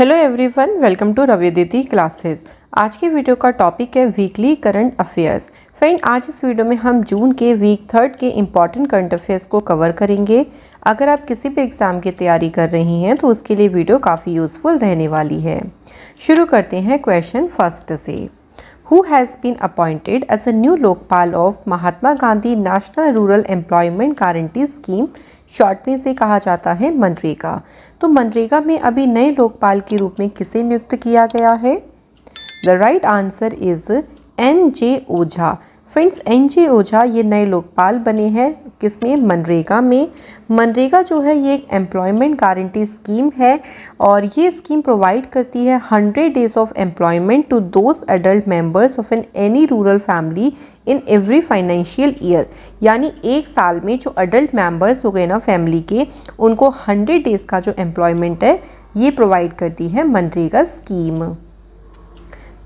Hello everyone, welcome to Ravditi classes. आज के video का टॉपिक है वीकली करंट अफेयर्स। फ्रेंड, आज इस वीडियो में हम जून के वीक 3 के इम्पॉर्टेंट करंट अफेयर्स को कवर करेंगे। अगर आप किसी भी एग्ज़ाम की तैयारी कर रही हैं तो उसके लिए वीडियो काफ़ी यूज़फुल रहने वाली है। शुरू करते हैं क्वेश्चन फर्स्ट से। Who has been appointed as a new Lokpal of Mahatma Gandhi national rural employment guarantee scheme, short में इसे कहा जाता है मनरेगा। तो मनरेगा में अभी नए लोकपाल के रूप में किसे नियुक्त किया गया है? The right answer is NJ Ojha. Friends, NJ ओझा ये नए लोकपाल बने हैं किसमें? मनरेगा में। मनरेगा जो है ये एक एम्प्लॉयमेंट गारंटी स्कीम है और ये स्कीम प्रोवाइड करती है 100 days of employment to those adult members of any rural family in every financial year. यानी एक साल में जो अडल्ट मेंबर्स हो गए ना फैमिली के, उनको 100 डेज का जो एम्प्लॉयमेंट है ये प्रोवाइड करती है MNREGA scheme.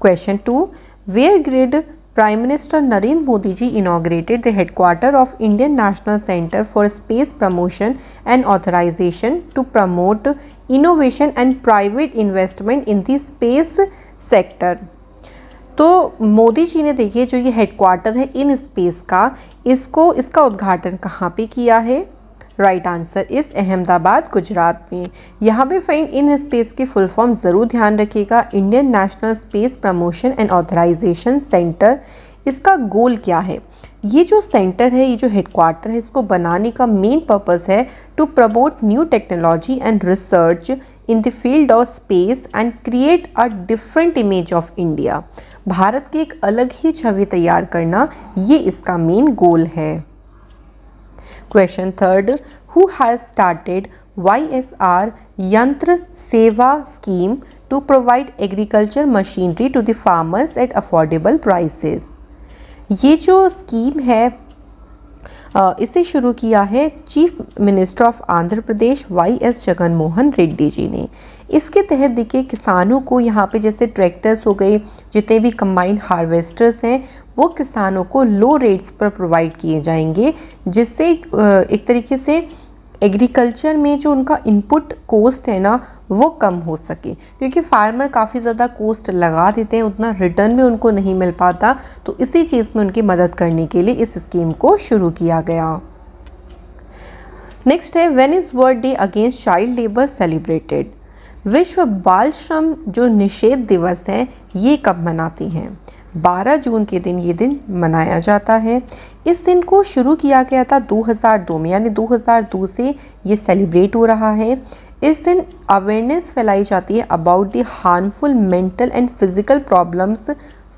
Question 2. Where did Prime Minister Narendra Modi ji inaugurated the headquarters of Indian National Center for Space Promotion and Authorization to promote innovation and private investment in the space sector? तो मोदी जी ने देखिए जो ये headquarter है in space का, इसका उद्घाटन कहाँ पे किया है? राइट आंसर इस अहमदाबाद गुजरात में। यहाँ पे फ्रेंड इन स्पेस की फुल फॉर्म ज़रूर ध्यान रखिएगा, Indian national space promotion and authorisation centre. इसका गोल क्या है? ये जो सेंटर है, ये जो हेडक्वार्टर है, इसको बनाने का मेन पर्पस है to promote new technology and research in the field of space and create a different image of India. Bharat की एक अलग ही छवि तैयार करना, ये इसका मेन गोल है। Question 3. Who has started YSR यंत्र सेवा scheme to provide agriculture machinery to the farmers at affordable prices? ये जो स्कीम है इसे शुरू किया है chief minister of Andhra Pradesh YS Jagan Mohan Reddy ji ने। इसके तहत देखिए किसानों को यहाँ पे जैसे ट्रैक्टर्स हो गए, जितने भी कंबाइन हार्वेस्टर्स हैं, वो किसानों को लो रेट्स पर प्रोवाइड किए जाएंगे, जिससे एक तरीके से एग्रीकल्चर में जो उनका इनपुट कोस्ट है ना वो कम हो सके, क्योंकि फार्मर काफ़ी ज़्यादा कोस्ट लगा देते हैं, उतना रिटर्न में उनको नहीं मिल पाता। तो इसी चीज़ में उनकी मदद करने के लिए इस स्कीम को शुरू किया गया। नेक्स्ट है, when is world day against child labour celebrated? विश्व बाल श्रम जो निषेध दिवस है ये कब मनाते हैं? 12 जून के दिन ये दिन मनाया जाता है। इस दिन को शुरू किया गया था 2002 में, यानी 2002 से ये सेलिब्रेट हो रहा है। इस दिन अवेयरनेस फैलाई जाती है about the harmful mental and physical problems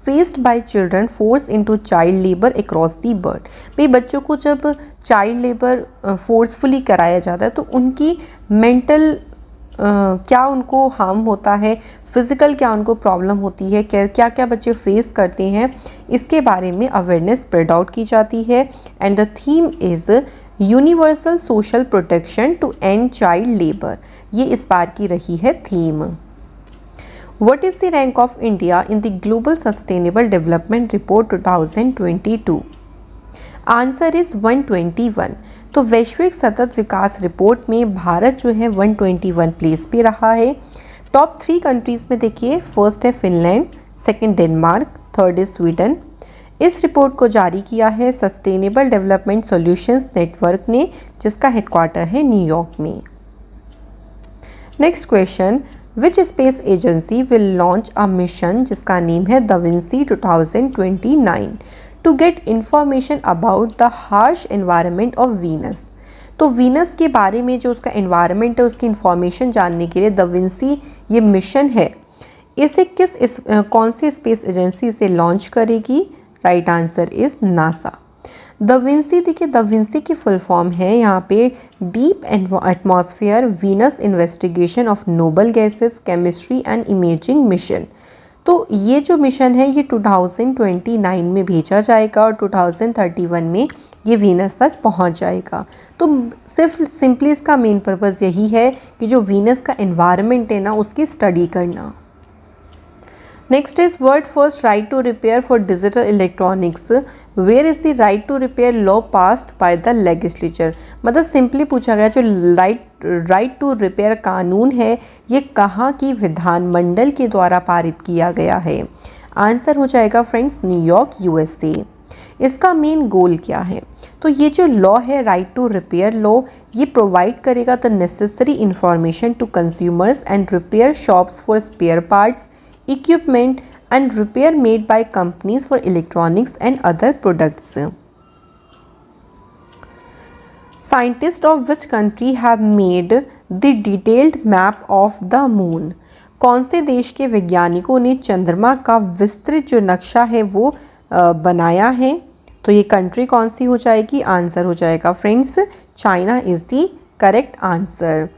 faced by children force into child labour across the world. भाई बच्चों को जब चाइल्ड लेबर फोर्सफुली कराया जाता है तो उनकी मेंटल क्या उनको हार्म होता है, फिज़िकल क्या उनको प्रॉब्लम होती है, क्या क्या बच्चे फेस करते हैं, इसके बारे में अवेयरनेस स्प्रेड आउट की जाती है। And the theme is universal social protection to end child labour. ये इस बार की रही है थीम। What is the rank of India in the global sustainable development report 2022? Answer is 121। तो वैश्विक सतत विकास रिपोर्ट में भारत जो है 121 प्लेस पे रहा है। टॉप 3 कंट्रीज़ में देखिए, फर्स्ट है Finland, second Denmark, third is Sweden. इस रिपोर्ट को जारी किया है सस्टेनेबल डेवलपमेंट सॉल्यूशंस नेटवर्क ने, जिसका हेडक्वार्टर है न्यूयॉर्क में। Next question, which space agency will launch a mission जिसका नेम है Da Vinci 2029 to get information about the harsh environment of Venus? तो वीनस के बारे में जो उसका एनवायरनमेंट है उसकी इंफॉर्मेशन जानने के लिए दा विंसी ये मिशन है, इसे कौन सी स्पेस एजेंसी से लॉन्च करेगी? Right answer is NASA. Da Vinci, देखिए दा विंसी की फुल फॉर्म है यहाँ पे deep atmosphere Venus investigation of noble gases chemistry and imaging mission. तो ये जो मिशन है ये 2029 में भेजा जाएगा और 2031 में ये वीनस तक पहुंच जाएगा। तो सिर्फ सिंपली इसका मेन पर्पस यही है कि जो वीनस का एनवायरनमेंट है ना उसकी स्टडी करना। Next is world first right to repair for digital electronics, where is the right to repair law passed by the legislature. मतलब सिंपली पूछा गया जो राइट टू रिपेयर कानून है ये कहाँ की विधानमंडल के द्वारा पारित किया गया है। आंसर हो जाएगा फ्रेंड्स न्यूयॉर्क यूएसए। इसका मेन गोल क्या है, तो ये जो लॉ है राइट टू रिपेयर लॉ ये प्रोवाइड करेगा the necessary information to consumers and repair shops for spare parts, equipment and repair made by companies for electronics and other products. Scientists of which country have made the detailed map of the moon? कौन से देश के वैज्ञानिकों ने चंद्रमा का विस्तृत जो नक्शा है वो बनाया है। तो ये कंट्री कौन सी हो जाएगी, आंसर हो जाएगा friends China is the correct answer.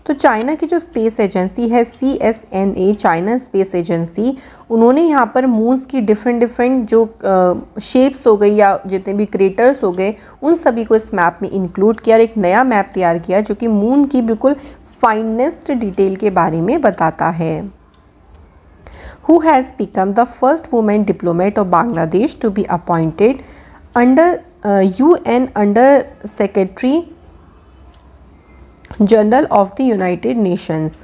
तो चाइना की जो स्पेस एजेंसी है CSNA चाइना स्पेस एजेंसी, उन्होंने यहाँ पर मून्स की डिफरेंट जो शेप्स हो गई या जितने भी क्रेटर्स हो गए उन सभी को इस मैप में इंक्लूड किया और एक नया मैप तैयार किया जो कि मून की बिल्कुल फाइनेस्ट डिटेल के बारे में बताता है। Who has become the first woman diplomat of Bangladesh to be appointed under UN Under Secretary general of the United Nations.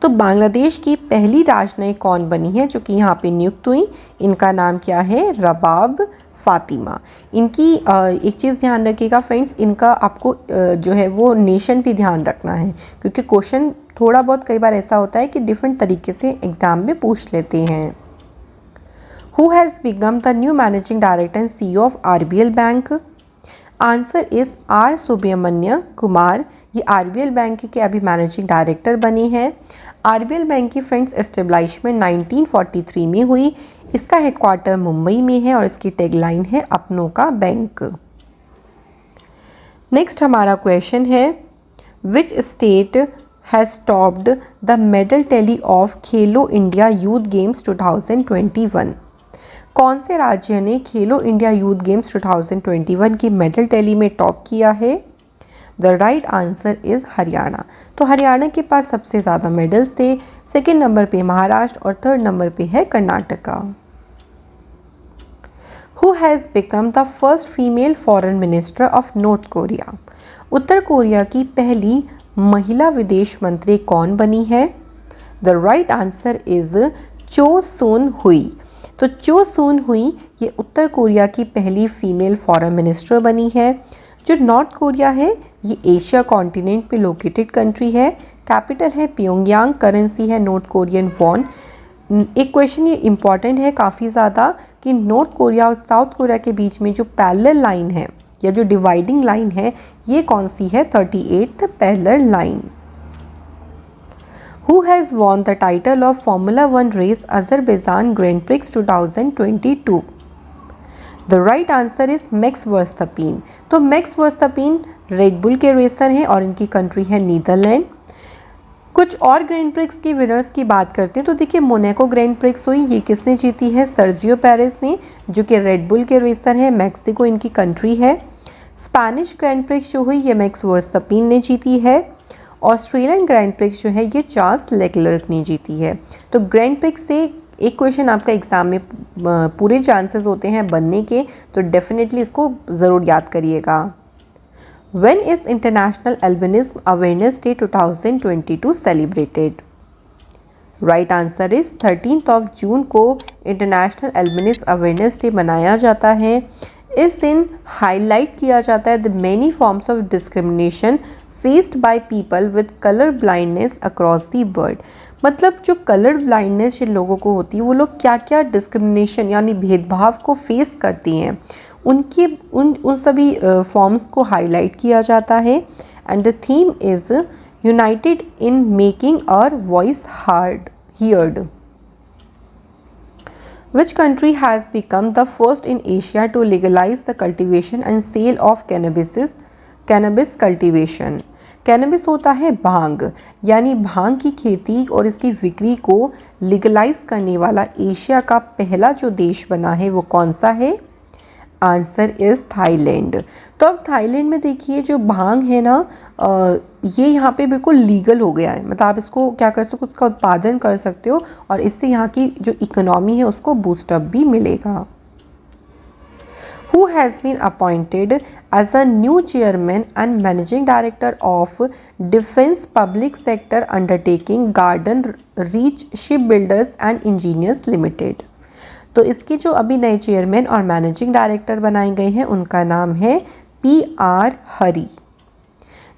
तो बांग्लादेश की पहली राजनयिक कौन बनी है जो कि यहाँ पे नियुक्त हुई, इनका नाम क्या है, रबाब फातिमा। इनकी एक चीज़ ध्यान रखिएगा फ्रेंड्स, इनका आपको जो है वो नेशन भी ध्यान रखना है क्योंकि क्वेश्चन थोड़ा बहुत कई बार ऐसा होता है कि डिफरेंट तरीके से एग्ज़ाम में पूछ लेते हैं। Who has become the new managing director and CEO of RBL bank? Answer is R Subramanya Kumar. ये RBL बैंक के अभी मैनेजिंग डायरेक्टर बने हैं। RBL बैंक की फ्रेंड्स एस्टेब्लिशमेंट 1943 में हुई। इसका हेडक्वार्टर मुंबई में है और इसकी टैगलाइन है अपनों का बैंक। नेक्स्ट हमारा क्वेश्चन है which state has stopped the medal tally of Khelo India youth games 2021? कौन से राज्य ने खेलो इंडिया यूथ गेम्स 2021 की मेडल टैली में टॉप किया है? The right answer is Haryana. तो हरियाणा के पास सबसे ज़्यादा मेडल्स थे, सेकेंड नंबर पे महाराष्ट्र और थर्ड नंबर पे है Karnataka. Who has become the first female foreign minister of north Korea? Uttar Korea की पहली महिला विदेश मंत्री कौन बनी है? द राइट आंसर इज़ चो सून हुई। तो चो सून हुई ये उत्तर कोरिया की पहली फीमेल फॉरेन मिनिस्टर बनी है। जो नॉर्थ कोरिया है ये एशिया कॉन्टिनेंट पे लोकेटेड कंट्री है। कैपिटल है प्योंगयांग, करेंसी है नॉर्थ कोरियन वॉन। एक क्वेश्चन ये इम्पॉर्टेंट है काफ़ी ज़्यादा कि नॉर्थ कोरिया और साउथ कोरिया के बीच में जो पैरेलल लाइन है या जो डिवाइडिंग लाइन है ये कौन सी है? 38th parallel line. Who has won the title of Formula 1 race Azerbaijan Grand Prix 2022? The right answer is Max Verstappen। तो मैक्स वर्स्टैपिन रेड बुल के रेसर हैं और इनकी कंट्री है नीदरलैंड। कुछ और ग्रैंड प्रिक्स की विनर्स की बात करते हैं तो देखिए मोनाको ग्रैंड प्रिक्स हुई, ये किसने जीती है? सर्जियो पेरेस ने, जो कि रेड बुल के रेसर हैं, मैक्सिको इनकी कंट्री है। स्पेनिश ग्रैंड प्रिक्स जो हुई ये मैक्स वर्स्टैपिन ने जीती है। ऑस्ट्रेलियन ग्रैंड प्रिक्स जो है ये चार्ल्स लेक्लर्क ने जीती है। तो ग्रैंड प्रिक्स से एक क्वेश्चन आपका एग्जाम में पूरे चांसेस होते हैं बनने के, तो डेफिनेटली इसको ज़रूर याद करिएगा। When is International Albinism Awareness Day 2022 celebrated? Right answer is 13th of June को इंटरनेशनल एल्बिनिज्म अवेयरनेस डे मनाया जाता है। इस दिन हाईलाइट किया जाता है the many forms of discrimination faced by people with colour blindness across the world. मतलब जो कलर ब्लाइंडनेस जिन लोगों को होती है वो लोग क्या क्या डिस्क्रिमिनेशन यानी भेदभाव को फेस करती हैं, उनकी उन सभी फॉर्म्स को हाईलाइट किया जाता है। And the theme is united in making our voice heard. Which country has become the first in Asia to legalize the cultivation and sale of cannabis cultivation? Cannabis होता है भांग, यानी भांग की खेती और इसकी बिक्री को लीगलाइज करने वाला एशिया का पहला जो देश बना है वो कौन सा है? Answer is Thailand. तो अब थाईलैंड में देखिए जो भांग है ना, ये यहाँ पे बिल्कुल लीगल हो गया है, मतलब आप इसको क्या कर सकते हो, उसका उत्पादन कर सकते हो और इससे यहाँ की जो इकोनॉमी है उसको बूस्टअप भी मिलेगा। Who has been appointed as a new chairman and managing director of Defence Public Sector Undertaking Garden Reach Shipbuilders and Engineers Limited। तो इसके जो अभी नए चेयरमैन और मैनेजिंग डायरेक्टर बनाए गए हैं उनका नाम है PR हरी।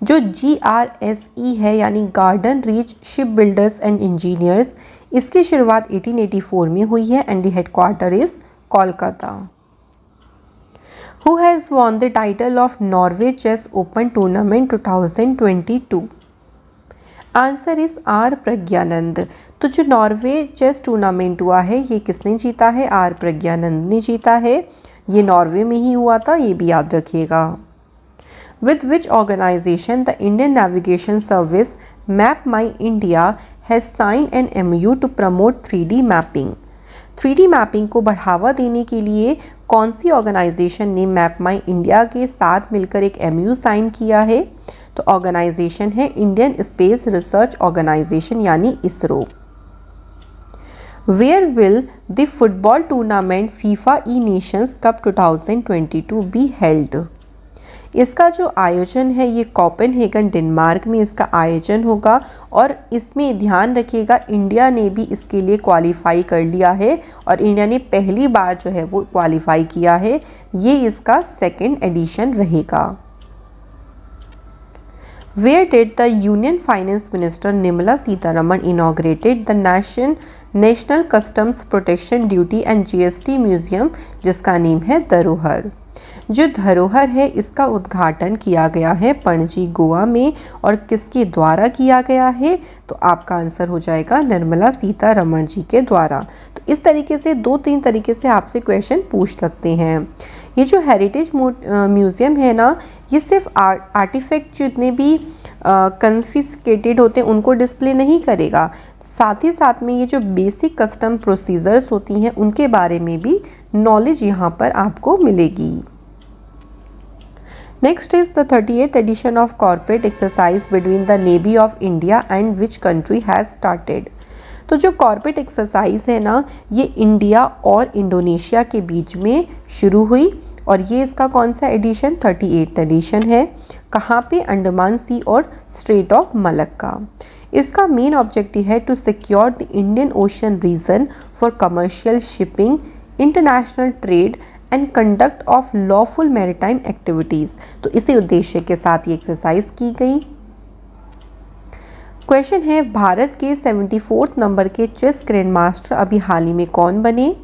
जो GRSE है यानी garden reach ship builders and engineers, इसकी शुरुआत 1884 में हुई है and the headquarter is Kolkata. Who has won the title of Norway Chess Open Tournament 2022? Answer इस R प्रज्ञानंद। तो जो नॉर्वे चेस टूर्नामेंट हुआ है ये किसने जीता है? R प्रज्ञानंद ने जीता है। ये नॉर्वे में ही हुआ था, ये भी याद रखिएगा। With which organization the Indian Navigation Service Map My India has signed an MOU to promote 3D mapping? 3D mapping को बढ़ावा देने के लिए कौन सी ऑर्गेनाइजेशन ने मैप माई इंडिया के साथ मिलकर एक MOU साइन किया है? तो ऑर्गेनाइजेशन है इंडियन स्पेस रिसर्च ऑर्गेनाइजेशन यानी ISRO. Where will the football tournament FIFA eNations cup 2022 be held? इसका जो आयोजन है ये कोपेनहेगन डेनमार्क में इसका आयोजन होगा और इसमें ध्यान रखिएगा इंडिया ने भी इसके लिए क्वालिफाई कर लिया है और इंडिया ने पहली बार जो है वो क्वालिफाई किया है। ये इसका सेकेंड एडिशन रहेगा। Where did the Union Finance Minister Nirmala Sitharaman inaugurated the National Customs Protection Duty and GST Museum, जिसका नेम है धरोहर। जो धरोहर है इसका उद्घाटन किया गया है पणजी गोवा में और किसके द्वारा किया गया है? तो आपका आंसर हो जाएगा निर्मला सीतारमण जी के द्वारा। तो इस तरीके से 2-3 तरीके से आपसे क्वेश्चन पूछ सकते हैं। ये जो हेरिटेज म्यूज़ियम है ना, ये सिर्फ आर्टिफैक्ट जितने भी कन्फिस्केटेड होते हैं उनको डिस्प्ले नहीं करेगा, साथ ही साथ में ये जो बेसिक कस्टम प्रोसीजर्स होती हैं उनके बारे में भी नॉलेज यहाँ पर आपको मिलेगी। Next is the 38th edition of corporate exercise between the Navy of India and which country has started? तो जो कॉर्पोरेट एक्सरसाइज है ना, ये इंडिया और इंडोनेशिया के बीच में शुरू हुई और ये इसका कौन सा एडिशन? 38th एडिशन है। कहाँ पे? अंडमान सी और स्ट्रेट ऑफ मलक्का। इसका मेन ऑब्जेक्टिव है to secure the Indian Ocean region for commercial shipping, international trade and conduct of lawful maritime activities. तो इसी उद्देश्य के साथ ये एक्सरसाइज की गई। क्वेश्चन है भारत के 74th नंबर के चेस ग्रैंड मास्टर अभी हाल ही में कौन बने?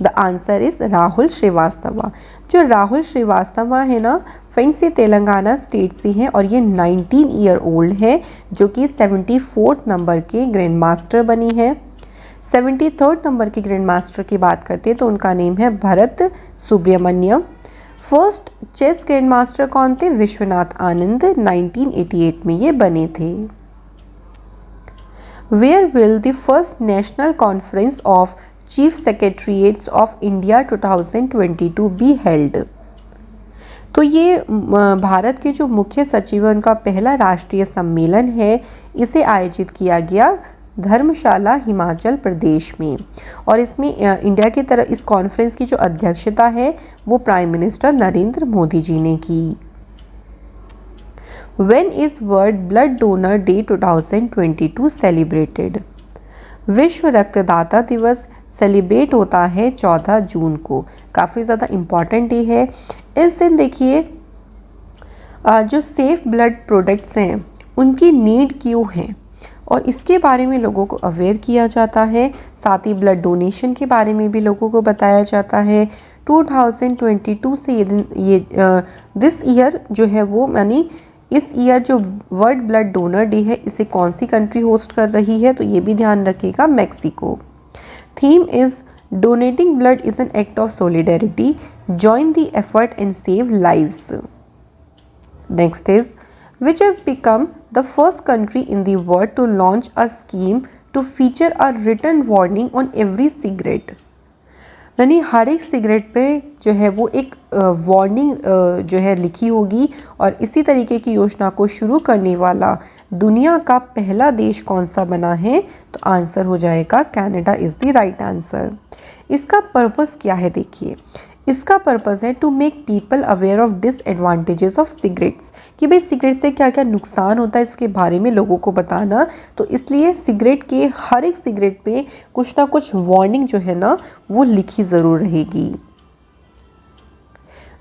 The answer is Rahul Srivastava. जो राहुल श्रीवास्तवा है ना, फ्रेंड्स से तेलंगाना स्टेट से हैं और ये 19 ईयर ओल्ड है जो कि 74th नंबर के ग्रैंड मास्टर बनी है। 73rd नंबर के ग्रैंड मास्टर की बात करते हैं तो उनका नेम है Bharat Subramanyam. First chess grandmaster कौन थे? विश्वनाथ आनंद। 1988 में ये बने थे। Where will the first national conference of Chief Secretariats of India 2022 be held? तो ये भारत के जो मुख्य सचिव हैं उनका पहला राष्ट्रीय सम्मेलन है, इसे आयोजित किया गया धर्मशाला हिमाचल प्रदेश में और इसमें इंडिया की तरफ इस कॉन्फ्रेंस की जो अध्यक्षता है वो प्राइम मिनिस्टर नरेंद्र मोदी जी ने की। When is World Blood Donor Day 2022 celebrated? विश्व रक्तदाता दिवस सेलिब्रेट होता है 14 जून को। काफ़ी ज़्यादा इम्पॉर्टेंट डे है। इस दिन देखिए जो सेफ ब्लड प्रोडक्ट्स हैं उनकी नीड क्यों है और इसके बारे में लोगों को अवेयर किया जाता है। साथ ही ब्लड डोनेशन के बारे में भी लोगों को बताया जाता है। 2022 से ये दिस ईयर जो है वो यानी इस ईयर जो वर्ल्ड ब्लड डोनर डे है इसे कौन सी कंट्री होस्ट कर रही है? तो ये भी ध्यान रखिएगा, Mexico. Theme is donating blood is an act of solidarity, join the effort and save lives. Next is which has become the first country in the world to launch a scheme to feature a written warning on every cigarette? यानी हर एक cigarette पे जो है वो एक warning जो है लिखी होगी। और इसी तरीके की योजना को शुरू करने वाला दुनिया का पहला देश कौन सा बना है? तो आंसर हो जाएगा Canada is the right answer. इसका पर्पस क्या है? देखिए, इसका पर्पस है to make people aware of disadvantages of cigarettes, कि भाई सिगरेट से क्या क्या नुकसान होता है इसके बारे में लोगों को बताना। तो इसलिए सिगरेट के हर एक सिगरेट पे कुछ ना कुछ वार्निंग जो है ना वो लिखी ज़रूर रहेगी।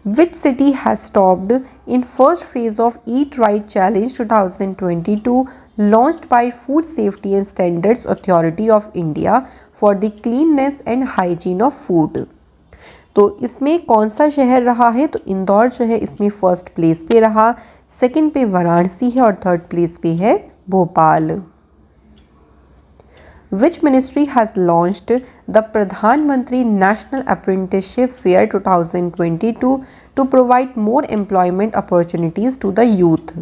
Which city has stopped in first phase of Eat Right Challenge 2022 launched by Food Safety and Standards Authority of India for the cleanness and hygiene of food? तो इसमें कौन सा शहर रहा है? तो इंदौर जो है इसमें फर्स्ट प्लेस पे रहा, सेकंड पे वाराणसी है और थर्ड प्लेस पे है Bhopal. Which ministry has launched the Pradhan Mantri National Apprenticeship Fair 2022 to provide more employment opportunities to the youth?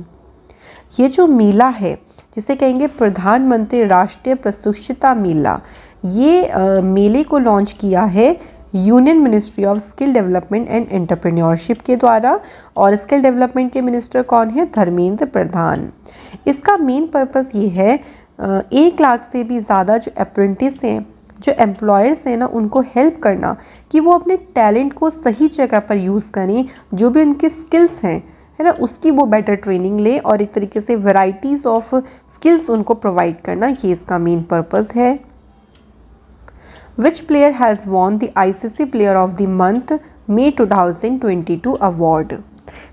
ये जो मेला है जिसे कहेंगे प्रधानमंत्री राष्ट्रीय प्रशिक्षुता मेला, ये मेले को लॉन्च किया है union ministry of skill development and entrepreneurship के द्वारा। और स्किल डेवलपमेंट के मिनिस्टर कौन है? धर्मेंद्र प्रधान। इसका मेन पर्पस ये है 1 लाख से भी ज़्यादा जो अप्रेंटिस हैं, जो एम्प्लॉयर्स हैं ना, उनको हेल्प करना कि वो अपने टैलेंट को सही जगह पर यूज़ करें, जो भी उनकी स्किल्स हैं है ना उसकी वो बेटर ट्रेनिंग ले और एक तरीके से वैरायटीज़ ऑफ स्किल्स उनको प्रोवाइड करना, ये इसका मेन पर्पस है। Which player has won the ICC Player of the Month May 2022 award?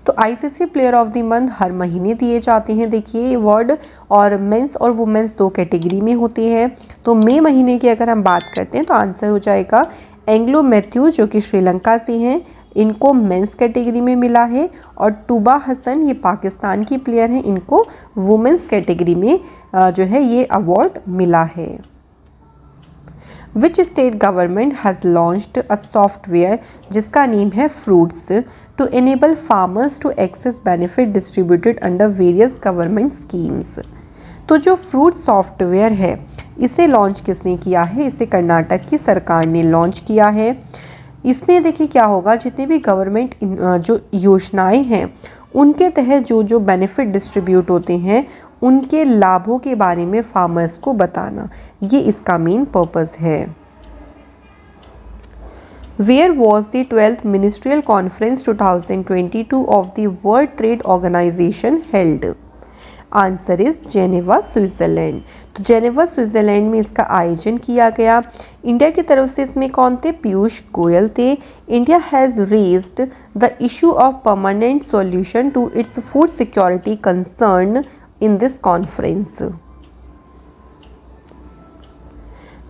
तो ICC player of the month हर महीने दिए जाते हैं देखिए अवार्ड, और मेंस और वुमेंस 2 कैटेगरी में होते हैं। तो मई महीने की अगर हम बात करते हैं तो आंसर हो जाएगा एंग्लो मैथ्यूज जो कि श्रीलंका से हैं, इनको मेंस कैटेगरी में मिला है। और टूबा हसन ये पाकिस्तान की प्लेयर हैं, इनको वुमेंस कैटेगरी में जो है ये अवार्ड मिला है। Which state government has launched a software जिसका नेम है fruits to enable farmers to access benefit distributed under various government schemes? तो जो फ्रूट सॉफ्टवेयर है इसे लॉन्च किसने किया है? इसे कर्नाटक की सरकार ने लॉन्च किया है। इसमें देखिए क्या होगा, जितने भी गवर्नमेंट जो योजनाएं हैं उनके तहत जो जो बेनिफिट डिस्ट्रीब्यूट होते हैं उनके लाभों के बारे में फार्मर्स को बताना, ये इसका मेन पर्पस है। Where was the 12th Ministerial Conference 2022 of the World Trade Organization held? Answer is Geneva Switzerland. तो जेनेवा स्विट्ज़रलैंड में इसका आयोजन किया गया। इंडिया की तरफ से इसमें कौन थे? पीयूष गोयल थे। India has raised the issue of permanent solution to its food security concern in this conference.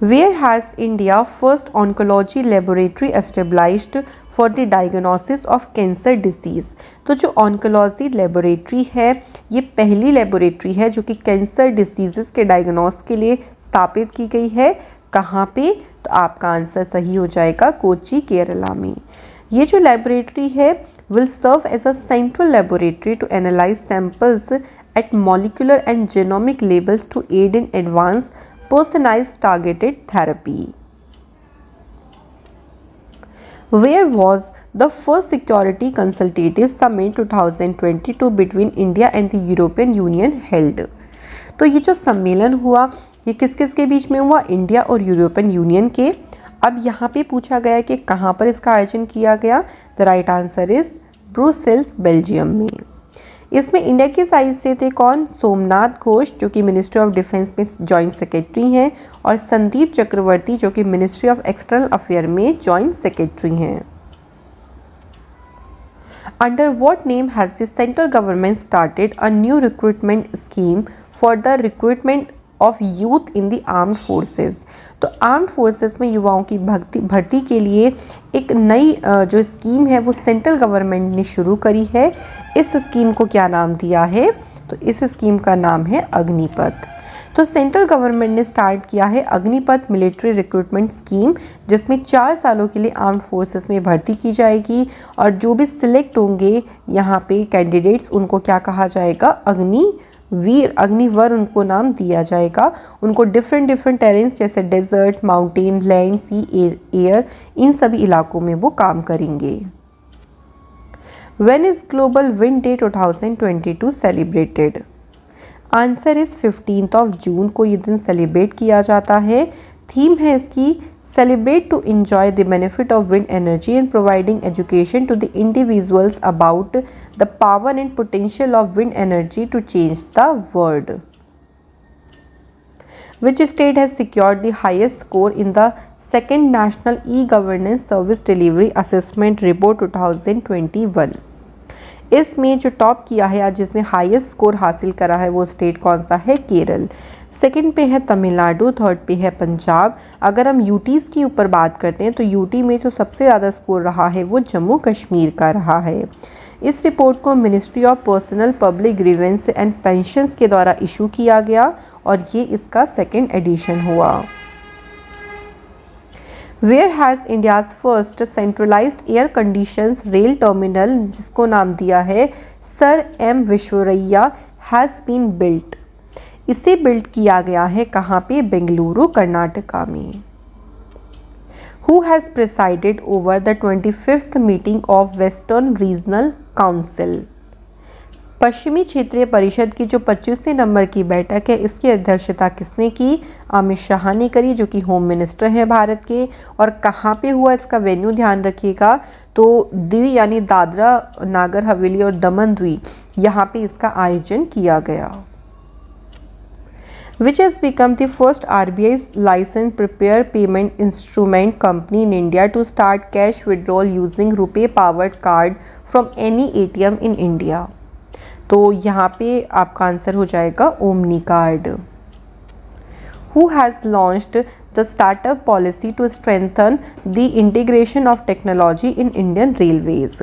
Where has India first oncology laboratory established for the diagnosis of cancer disease? तो जो oncology laboratory है ये पहली laboratory है जो कि cancer disease के diagnose के लिए स्थापित की गई है। कहाँ पे? तो आपका आंसर सही हो जाएगा कोच्चि केरला में। ये जो लेबोरेटरी है will serve as a central laboratory to analyze samples at molecular and genomic levels to aid in advanced personalized targeted therapy. Where was the first security consultative summit 2022 between India and the European Union held? तो ये जो सम्मेलन हुआ ये किस किस के बीच में हुआ? इंडिया और यूरोपियन यूनियन के। अब यहाँ पे पूछा गया कि कहाँ पर इसका आयोजन किया गया? The right answer is Brussels Belgium में। इसमें इंडिया के साइड से थे कौन? सोमनाथ घोष जो कि मिनिस्ट्री ऑफ डिफेंस में जॉइंट सेक्रेटरी हैं, और संदीप चक्रवर्ती जो कि मिनिस्ट्री ऑफ एक्सटर्नल अफेयर में जॉइंट सेक्रेटरी हैं। Under what name has the central government started a new recruitment scheme for the recruitment of youth in the armed forces? तो armed forces में युवाओं की भर्ती के लिए एक नई जो स्कीम है वो सेंट्रल गवर्नमेंट ने शुरू करी है। इस स्कीम को क्या नाम दिया है? तो इस स्कीम का नाम है अग्निपथ। तो सेंट्रल गवर्नमेंट ने स्टार्ट किया है अग्निपथ मिलिट्री रिक्रूटमेंट स्कीम, जिसमें 4 सालों के लिए आर्म्ड फोर्सेस में भर्ती की जाएगी, और जो भी सिलेक्ट होंगे यहाँ पे कैंडिडेट्स उनको क्या कहा जाएगा? अग्नि वीर अग्निवर उनको नाम दिया जाएगा। उनको डिफरेंट टेरेन्स जैसे डेजर्ट, माउंटेन, लैंड, सी, एयर, इन सभी इलाकों में वो काम करेंगे। When is Global Wind Day 2022 celebrated? Answer इस 15 जून को ये दिन सेलिब्रेट किया जाता है। थीम है इसकी celebrate to enjoy the benefit of wind energy and providing education to the individuals about the power and potential of wind energy to change the world. Which state has secured the highest score in the second National E-Governance Service Delivery Assessment Report 2021? इसमें जो top किया है या जिसने highest score हासिल करा है वो स्टेट कौन सा है? केरल। सेकंड पे है तमिलनाडु, थर्ड पे है पंजाब। अगर हम यूटीज़ की ऊपर बात करते हैं तो यूटी में जो सबसे ज़्यादा स्कोर रहा है वो जम्मू कश्मीर का रहा है। इस रिपोर्ट को ministry of personnel public grievances and pensions के द्वारा इशू किया गया और ये इसका सेकेंड एडिशन हुआ। Where has India's first centralised air conditions rail terminal, जिसको नाम दिया है sir M Visvesvaraya, has been built. इसे बिल्ड किया गया है कहाँ पे? बेंगलुरु, कर्नाटका में। Who has presided over the 25th meeting of Western Regional Council? पश्चिमी क्षेत्रीय परिषद की जो 25वें नंबर की बैठक है इसकी अध्यक्षता किसने की? अमित शाह ने करी, जो कि होम मिनिस्टर हैं भारत के। और कहाँ पे हुआ इसका वेन्यू ध्यान रखिएगा, तो द्वीप यानी दादरा नागर हवेली और दमन द्वीप, यहाँ पे इसका आयोजन किया गया। Which has become the first RBI's licensed prepaid payment instrument company in India to start cash withdrawal using RuPay powered card from any ATM in India? तो यहाँ पे आपका आंसर हो जाएगा omni card. Who has launched the startup policy to strengthen the integration of technology in Indian Railways?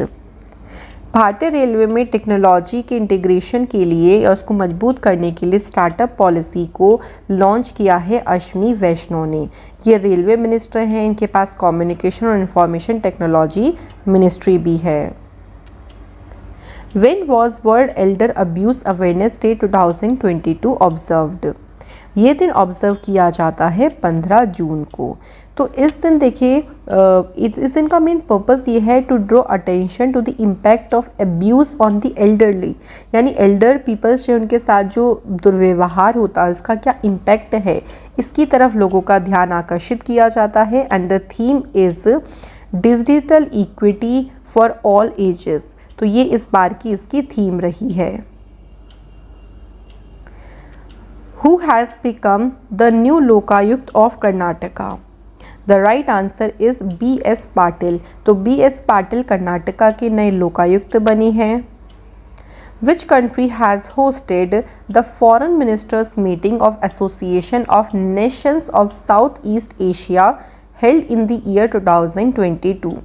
भारतीय railway में technology के integration के लिए और उसको मजबूत करने के लिए स्टार्टअप पॉलिसी को लॉन्च किया है अश्विनी वैष्णव ने। ये रेलवे मिनिस्टर हैं, इनके पास कम्युनिकेशन और इंफॉर्मेशन टेक्नोलॉजी मिनिस्ट्री भी है। When was World Elder Abuse Awareness Day 2022 observed? ये दिन ऑब्जर्व किया जाता है 15 जून को। तो इस दिन देखिए इस दिन का मेन पर्पस ये है to draw attention to the impact of abuse on the elderly, यानी एल्डर पीपल्स जो उनके साथ जो दुर्व्यवहार होता है उसका क्या इम्पैक्ट है, इसकी तरफ लोगों का ध्यान आकर्षित किया जाता है। And the theme is digital equity for all ages. तो ये इस बार की इसकी थीम रही है। Who has become the new Lokayukta of Karnataka? The right answer is B.S. Patil. तो B.S. पाटिल कर्नाटका के नए लोकायुक्त बने हैं। Which country has hosted the foreign ministers meeting of Association of Nations of Southeast Asia held in the year 2022?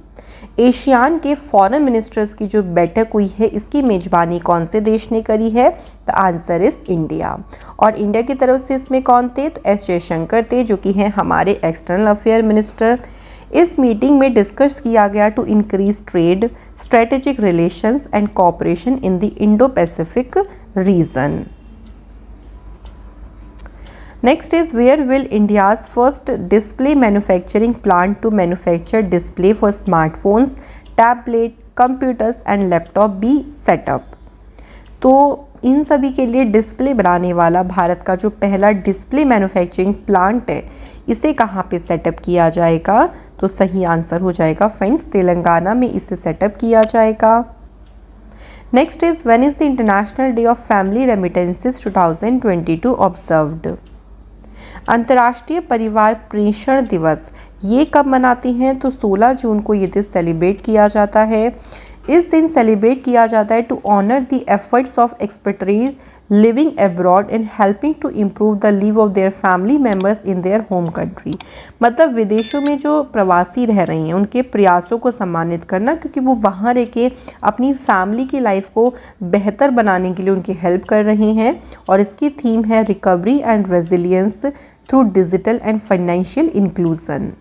ASEAN के foreign ministers की जो बैठक हुई है इसकी मेजबानी कौन से देश ने करी है? The answer is India. और इंडिया की तरफ से इसमें कौन थे? तो एस जयशंकर थे, जो कि हैं हमारे एक्सटर्नल अफेयर मिनिस्टर। इस मीटिंग में डिस्कस किया गया to increase trade, strategic relations and cooperation in the Indo Pacific region. Next is where will India's first display manufacturing plant to manufacture display for smartphones, tablet, computers and laptop be set up? तो इन सभी के लिए display बनाने वाला भारत का जो पहला display manufacturing plant है इसे कहाँ पे सेटअप किया जाएगा? तो सही आंसर हो जाएगा फ्रेंड्स तेलंगाना में इसे सेटअप किया जाएगा। Next is when is the international day of family remittances 2022 observed? अंतर्राष्ट्रीय परिवार प्रेषण दिवस ये कब मनाते हैं? तो 16 जून को ये दिन सेलिब्रेट किया जाता है। इस दिन सेलिब्रेट किया जाता है to honour the efforts of expatriates living abroad and helping to improve the live of their family members in their home country. मतलब विदेशों में जो प्रवासी रह रही हैं उनके प्रयासों को सम्मानित करना, क्योंकि वो वहाँ रह के अपनी फैमिली की लाइफ को बेहतर बनाने के लिए उनकी हेल्प कर रहे हैं। और इसकी थीम है recovery and resilience through digital and financial inclusion.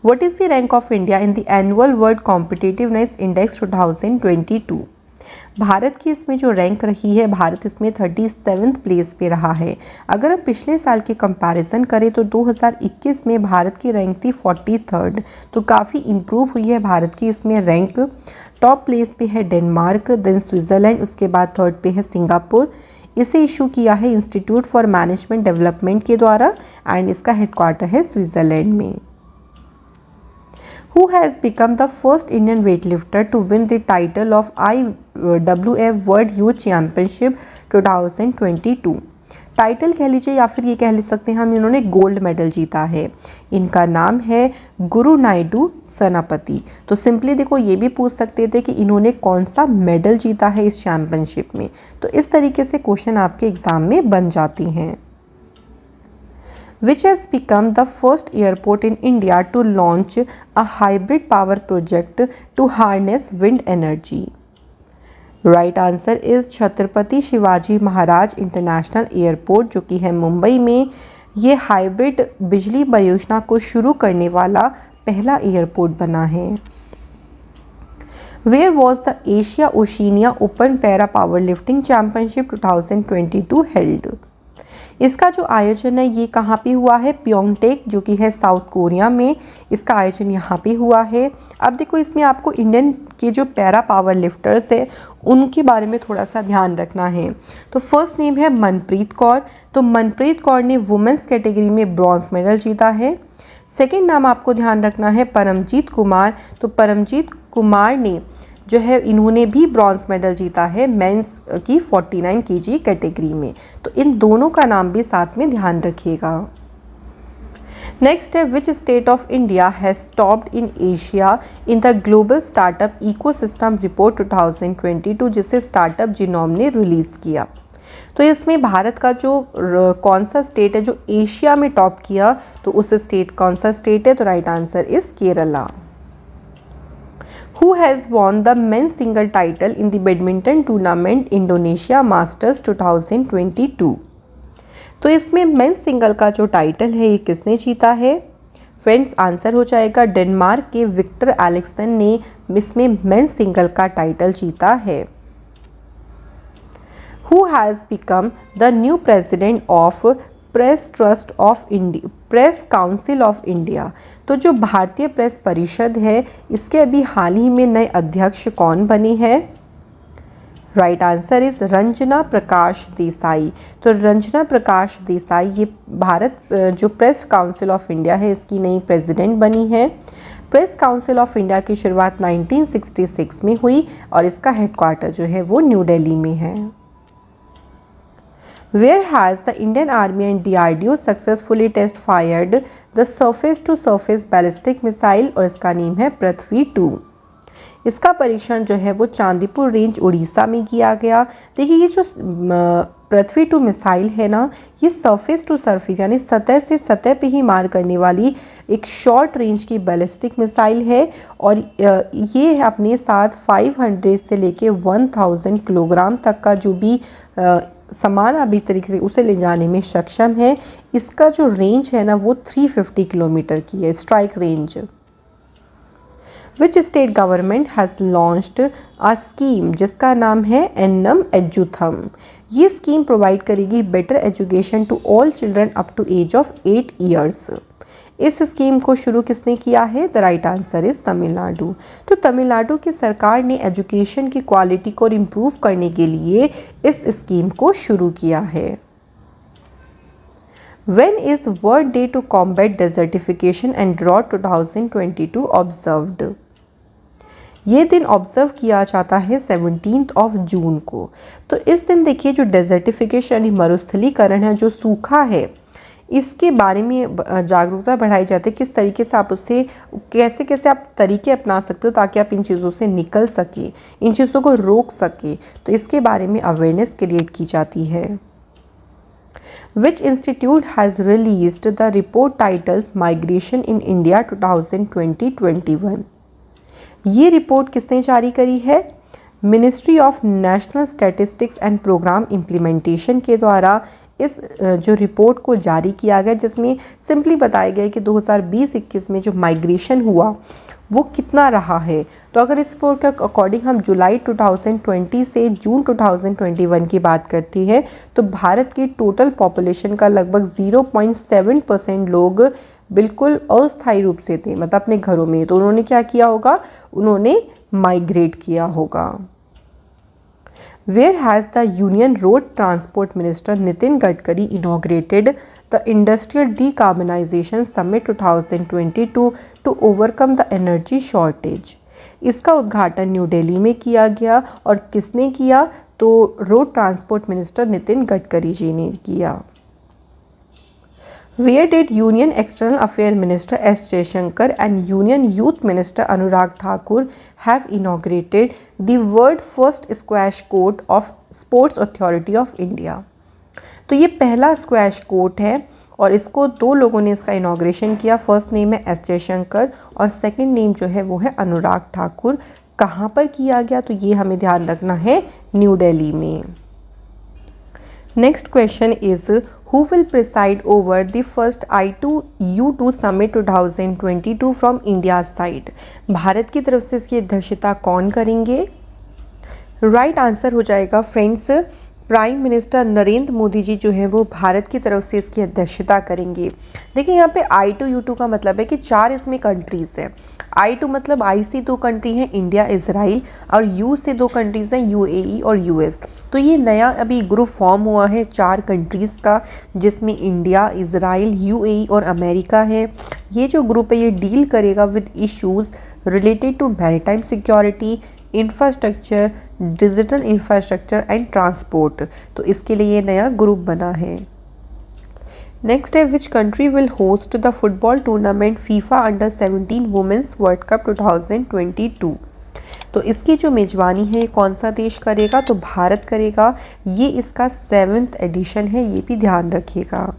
What is the rank of India in the annual World Competitiveness Index 2022? Bharat की इसमें जो रैंक रही है, भारत इसमें 37th प्लेस पे रहा है। अगर हम पिछले साल के कंपैरिजन करें तो 2021 में भारत की रैंक थी 43rd, तो काफ़ी इम्प्रूव हुई है भारत की इसमें रैंक। टॉप प्लेस पे है डेनमार्क, देन स्विट्ज़रलैंड, उसके बाद थर्ड पे है सिंगापुर। इसे इशू किया है इंस्टीट्यूट फॉर मैनेजमेंट डेवलपमेंट के द्वारा एंड इसका हेडक्वार्टर है स्विट्ज़रलैंड में। Who has become the first Indian weightlifter to win the title of IWF World Youth Championship 2022? Title कह लीजिए या फिर ये कह सकते हैं हम, इन्होंने गोल्ड मेडल जीता है। इनका नाम है गुरु नायडू सेनापति। तो सिंपली देखो, ये भी पूछ सकते थे कि इन्होंने कौन सा मेडल जीता है इस चैम्पियनशिप में। तो इस तरीके से क्वेश्चन आपके एग्जाम में बन जाती हैं। Which has become the first airport in India to launch a hybrid power project to harness wind energy? Right answer is Chhatrapati Shivaji Maharaj international airport, जो कि है मुंबई में। ये हाइब्रिड बिजली परियोजना को शुरू करने वाला पहला एयरपोर्ट बना है। Where was the Asia Oceania Open Para Powerlifting Championship 2022 held? इसका जो आयोजन है ये कहाँ पे हुआ है? प्योंगटेक, जो कि है साउथ कोरिया में। इसका आयोजन यहाँ पे हुआ है। अब देखो, इसमें आपको इंडियन के जो पैरा पावर लिफ्टर्स है उनके बारे में थोड़ा सा ध्यान रखना है। तो फर्स्ट नेम है मनप्रीत कौर। तो मनप्रीत कौर ने वुमेंस कैटेगरी में ब्रॉन्ज मेडल जीता है। सेकेंड नाम आपको ध्यान रखना है परमजीत कुमार। तो परमजीत कुमार ने जो है, इन्होंने भी ब्रॉन्ज मेडल जीता है मेंस की 49 kg कैटेगरी में। तो इन दोनों का नाम भी साथ में ध्यान रखिएगा। नेक्स्ट है, which state of India has topped in Asia in the global startup ecosystem report 2022, जिसे स्टार्टअप जिनोम ने रिलीज़ किया। तो इसमें भारत का जो कौन सा स्टेट है जो एशिया में टॉप किया, तो उस स्टेट कौन सा स्टेट है? तो right answer is Kerala. Who has won the men's single title in the badminton tournament Indonesia Masters 2022? तो इसमें मेंस सिंगल का जो टाइटल है ये किसने जीता है? फ्रेंड्स, आंसर हो जाएगा डेनमार्क के विक्टर एलिक्सन ने इसमें मेंस सिंगल का टाइटल जीता है। Who has become the new president of press trust of India, press council of India? तो जो भारतीय प्रेस परिषद है इसके अभी हाल ही में नए अध्यक्ष कौन बने हैं? Right answer is Ranjana Prakash Desai. तो रंजना प्रकाश देसाई ये भारत जो प्रेस काउंसिल ऑफ इंडिया है इसकी नई प्रेसिडेंट बनी है। प्रेस काउंसिल ऑफ इंडिया की शुरुआत 1966 में हुई और इसका हेडक्वार्टर जो है वो न्यू दिल्ली में है। Where has the Indian Army and DRDO successfully test fired the surface to surface ballistic missile? और इसका नेम है पृथ्वी 2। इसका परीक्षण जो है वो चांदीपुर रेंज उड़ीसा में किया गया। देखिए, ये जो पृथ्वी 2 मिसाइल है ना, ये सरफेस टू सरफेस यानी सतह से सतह पे ही मार करने वाली एक शॉर्ट रेंज की बैलिस्टिक मिसाइल है और ये अपने साथ 500 से लेके 1000 किलोग्राम तक का जो भी सामान अभी तरीके से उसे ले जाने में सक्षम है। इसका जो रेंज है ना वो 350 किलोमीटर की है, strike range. Which state government has launched a scheme जिसका नाम है एन्नम एजुथम? ये स्कीम प्रोवाइड करेगी better education to all children up to age of 8 years. इस स्कीम को शुरू किसने किया है? The right answer is Tamil Nadu. तो तमिलनाडु की सरकार ने एजुकेशन की क्वालिटी को इम्प्रूव करने के लिए इस स्कीम को शुरू किया है। When is World Day to Combat Desertification and Drought 2022 observed? ये दिन ऑब्जर्व किया जाता है 17 जून को। तो इस दिन देखिए, जो डेजर्टिफिकेशन यानी मरुस्थलीकरण है, जो सूखा है, इसके बारे में जागरूकता बढ़ाई जाती है। किस तरीके से आप उससे कैसे कैसे आप तरीके अपना सकते हो ताकि आप इन चीज़ों से निकल सके, इन चीज़ों को रोक सके, तो इसके बारे में अवेयरनेस क्रिएट की जाती है। Which institute has released the report titled Migration in India 2020-21? ये रिपोर्ट किसने जारी करी है? Ministry of national statistics and programme implementation के द्वारा इस जो रिपोर्ट को जारी किया गया, जिसमें सिंपली बताया गया कि 2020-21 में जो माइग्रेशन हुआ वो कितना रहा है। तो अगर इस रिपोर्ट के अकॉर्डिंग हम जुलाई 2020 से जून 2021 की बात करते हैं तो भारत की टोटल पॉपुलेशन का लगभग 0.7% लोग बिल्कुल अस्थायी रूप से थे, मतलब अपने घरों में। तो उन्होंने क्या किया होगा, उन्होंने माइग्रेट किया होगा। Where has the Union Road Transport Minister Nitin Gadkari inaugurated the Industrial Decarbonization Summit 2022 to overcome the energy shortage? इसका उद्घाटन न्यू दिल्ली में किया गया और किसने किया, तो road transport minister Nitin Gadkari ji ने किया। Where did Union External Affairs Minister S. Jaishankar and Union Youth Minister Anurag Thakur have inaugurated the world first squash court of Sports Authority of India? तो ये पहला स्क्वैश कोर्ट है और इसको दो लोगों ने इसका इनॉग्रेशन किया। फर्स्ट नेम है एस जयशंकर और सेकंड नेम जो है वो है अनुराग ठाकुर। कहाँ पर किया गया, तो ये हमें ध्यान रखना है, न्यू दिल्ली में। Next question is Who will preside over the first I2U2 Summit 2022 from India's side? Bharat की तरफ से इसकी अध्यक्षता कौन करेंगे? राइट आंसर हो जाएगा friends, prime minister Narendra Modi ji जो हैं वो भारत की तरफ से इसकी अध्यक्षता करेंगे। देखिए यहाँ पे I2U2 का मतलब है कि 4 इसमें कंट्रीज़ हैं। I2 मतलब I से 2 कंट्री हैं, इंडिया, इजराइल, और U से 2 कंट्रीज़ हैं, UAE और US। तो ये नया अभी ग्रुप फॉर्म हुआ है 4 कंट्रीज़ का, जिसमें इंडिया, इजराइल, UAE और अमेरिका है। ये जो ग्रुप है ये डील करेगा with issues related to maritime security, infrastructure, digital infrastructure and transport. तो इसके लिए ये नया ग्रुप बना है। नेक्स्ट है which country will host the football tournament FIFA अंडर-17 वुमेन्स वर्ल्ड कप 2022? तो इसकी जो मेजबानी है ये कौन सा देश करेगा, तो भारत करेगा। ये इसका 7th एडिशन है, ये भी ध्यान रखिएगा।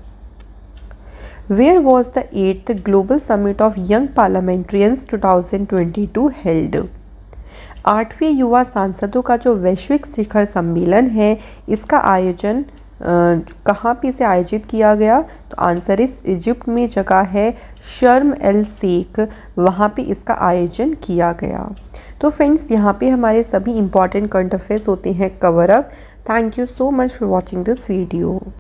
Where was the 8th global summit of young parliamentarians 2022 held? 8वें युवा सांसदों का जो वैश्विक शिखर सम्मेलन है इसका आयोजन कहाँ पे से आयोजित किया गया, तो आंसर इस इजिप्ट में जगह है शर्म एल शेख, वहाँ पे इसका आयोजन किया गया। तो फ्रेंड्स यहाँ पे हमारे सभी इंपॉर्टेंट करंट अफेयर्स होते हैं cover up. Thank you so much for watching this video.